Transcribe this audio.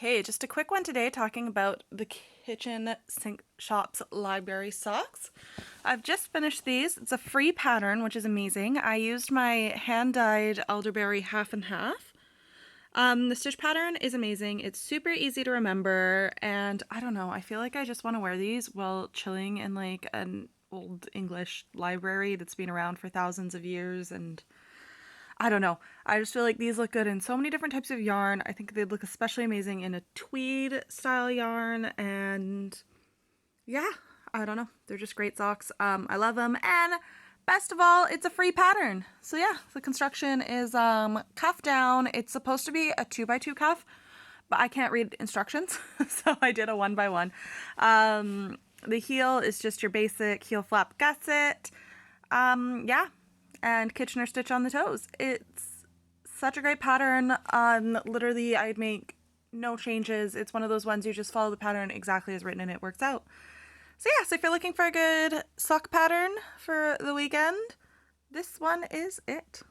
Okay, just a quick one today talking about the Kitchen Sink Shop's library socks. I've just finished these. It's a free pattern, which is amazing. I used my hand-dyed elderberry half and half. The stitch pattern is amazing. It's super easy to remember, and I don't know, I feel like I just want to wear these while chilling in like an old English library that's been around for thousands of years, and I don't know. I just feel like these look good in so many different types of yarn. I think they'd look especially amazing in a tweed style yarn, and yeah, I don't know. They're just great socks. I love them, and best of all, it's a free pattern. So yeah, the construction is cuff down. It's supposed to be a 2x2 cuff, but I can't read instructions, so I did a 1x1. The heel is just your basic heel flap gusset. Yeah, and Kitchener stitch on the toes. It's such a great pattern. Literally, I'd make no changes. It's one of those ones you just follow the pattern exactly as written and it works out. So yeah, so if you're looking for a good sock pattern for the weekend, this one is it.